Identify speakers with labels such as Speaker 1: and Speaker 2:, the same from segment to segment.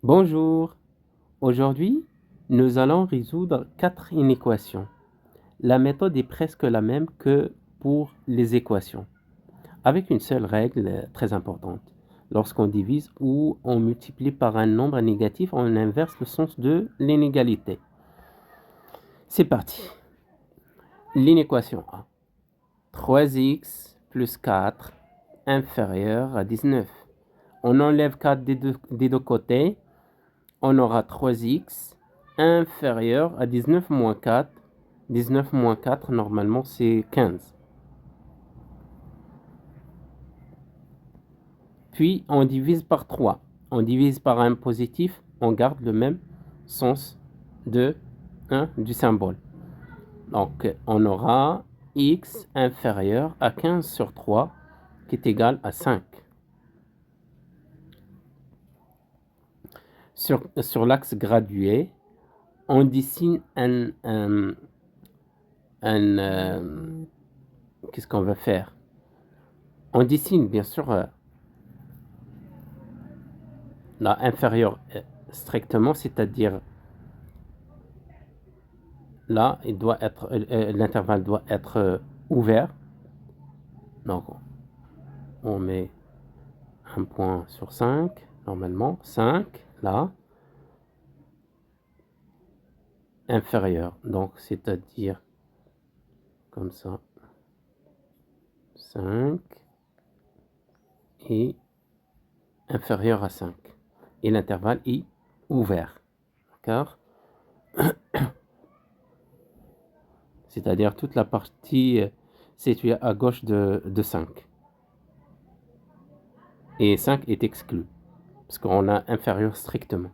Speaker 1: Bonjour, aujourd'hui nous allons résoudre 4 inéquations. La méthode est presque la même que pour les équations, avec une seule règle très importante. Lorsqu'on divise ou on multiplie par un nombre négatif, on inverse le sens de l'inégalité. C'est parti. L'inéquation A. 3x plus 4 inférieur à 19. On enlève 4 des deux côtés. On aura 3x inférieur à 19 moins 4. 19 moins 4, normalement, c'est 15. Puis, on divise par 3. On divise par un positif, on garde le même sens du symbole. Donc, on aura x inférieur à 15 sur 3, qui est égal à 5. Sur l'axe gradué, on dessine qu'est-ce qu'on va faire? On dessine, bien sûr, la inférieure strictement, c'est-à-dire là, l'intervalle doit être ouvert. Donc, on met un point sur 5, normalement, 5, là, inférieur. Donc, c'est-à-dire comme ça, 5 et inférieur à 5. Et l'intervalle est ouvert. D'accord? C'est-à-dire toute la partie située à gauche de 5. Et 5 est exclu, parce qu'on a inférieur strictement.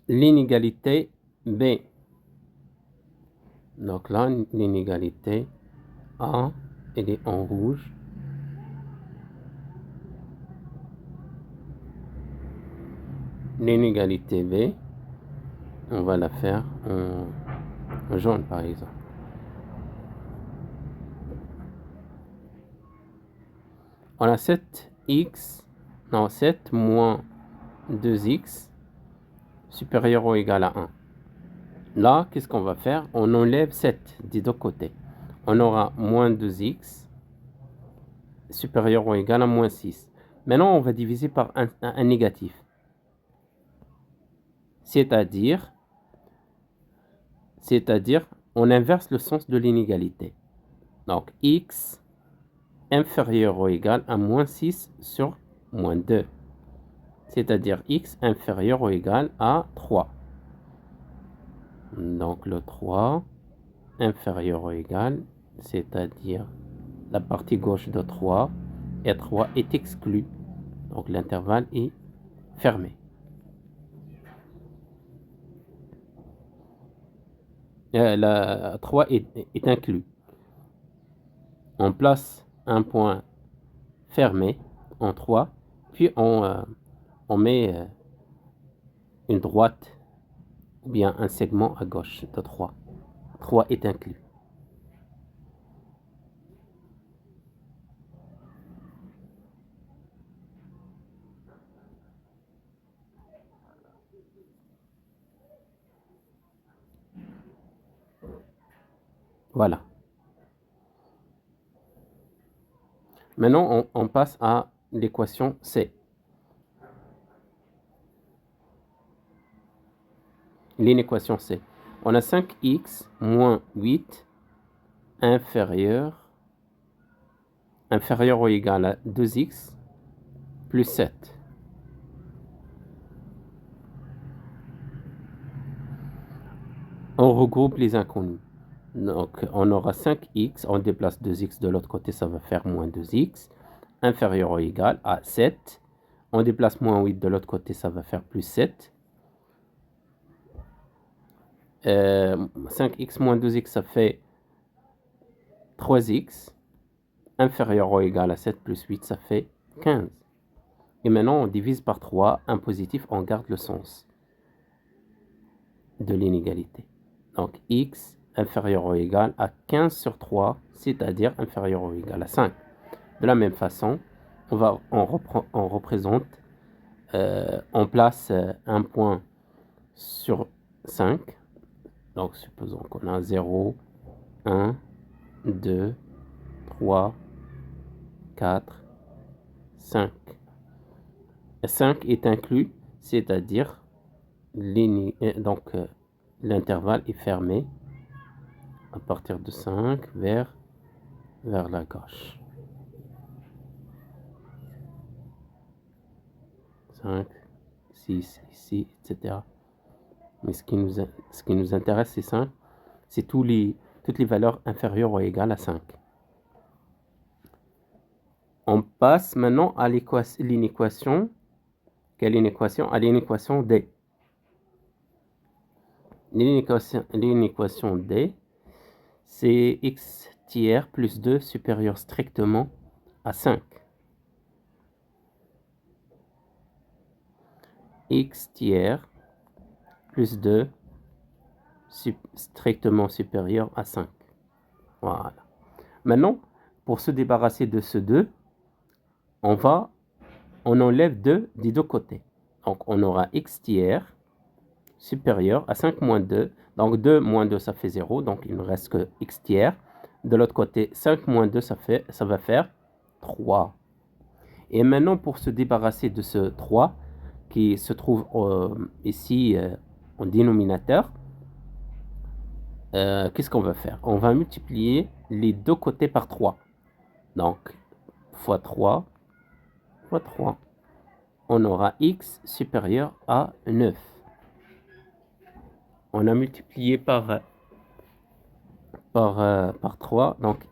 Speaker 1: L'inégalité B. Donc là, l'inégalité A, elle est en rouge. L'inégalité B, on va la faire en jaune, par exemple. On a 7 moins 2x supérieur ou égal à 1. Là, qu'est-ce qu'on va faire? On enlève 7 des deux côtés. On aura moins 2x supérieur ou égal à moins 6. Maintenant, on va diviser par un négatif. C'est-à-dire, on inverse le sens de l'inégalité. Donc, x inférieur ou égal à moins 6 sur moins 2. C'est-à-dire x inférieur ou égal à 3. Donc, le 3 inférieur ou égal, c'est-à-dire la partie gauche de 3, et 3 est exclu. Donc, l'intervalle est fermé. La 3 est inclus. On place un point fermé en 3, puis on met une droite ou bien un segment à gauche de 3. 3 est inclus. Voilà. Maintenant, on passe à l'équation C. L'inéquation C. On a 5x moins 8 inférieur ou égal à 2x plus 7. On regroupe les inconnus. Donc, on aura 5x, on déplace 2x de l'autre côté, ça va faire moins 2x, inférieur ou égal à 7. On déplace moins 8 de l'autre côté, ça va faire plus 7. 5x moins 2x, ça fait 3x, inférieur ou égal à 7 plus 8, ça fait 15. Et maintenant, on divise par 3, un positif, on garde le sens de l'inégalité. Donc, x inférieur ou égal à 15 sur 3, c'est-à-dire inférieur ou égal à 5. De la même façon, on représente, on place un point sur 5. Donc, supposons qu'on a 0, 1, 2, 3, 4, 5. 5 est inclus, c'est-à-dire l'intervalle est fermé à partir de 5 vers la gauche. 5, 6, ici, etc. Mais ce qui nous intéresse, c'est 5. C'est toutes les valeurs inférieures ou égales à 5. On passe maintenant à l'inéquation. Quelle inéquation? À l'inéquation D. L'inéquation D, c'est x tiers plus 2 supérieur strictement à 5. X tiers plus 2 strictement supérieur à 5. Voilà. Maintenant, pour se débarrasser de ce 2, on enlève 2 des deux côtés. Donc, on aura x tiers supérieur à 5 moins 2. Donc, 2 moins 2, ça fait 0. Donc, il ne reste que x tiers. De l'autre côté, 5 moins 2, ça va faire 3. Et maintenant, pour se débarrasser de ce 3, qui se trouve ici en dénominateur, qu'est-ce qu'on va faire? On va multiplier les deux côtés par 3. Donc, fois 3, fois 3. On aura x supérieur à 9. On a multiplié par 3, donc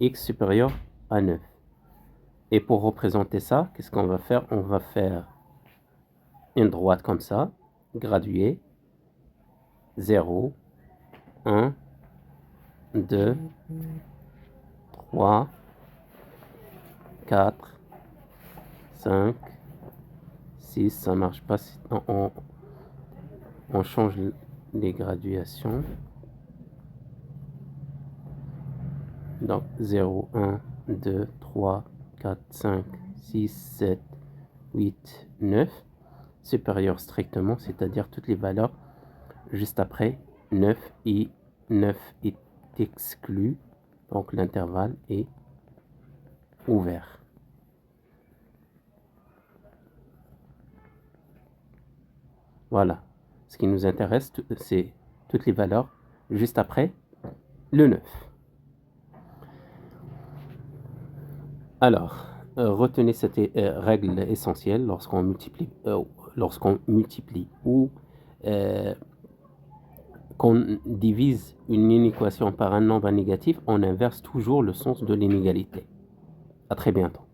Speaker 1: x supérieur à 9. Et pour représenter ça, qu'est-ce qu'on va faire? On va faire une droite comme ça, graduée, 0, 1, 2, 3, 4, 5, 6, ça marche pas, on change les graduations. Donc 0, 1, 2, 3, 4, 5, 6, 7, 8, 9. Supérieur strictement, c'est-à-dire toutes les valeurs juste après 9 et 9 est exclu. Donc l'intervalle est ouvert. Voilà. Ce qui nous intéresse, c'est toutes les valeurs juste après le 9. Alors, retenez cette règle essentielle lorsqu'on multiplie ou qu'on divise une inéquation par un nombre négatif, on inverse toujours le sens de l'inégalité. À très bientôt.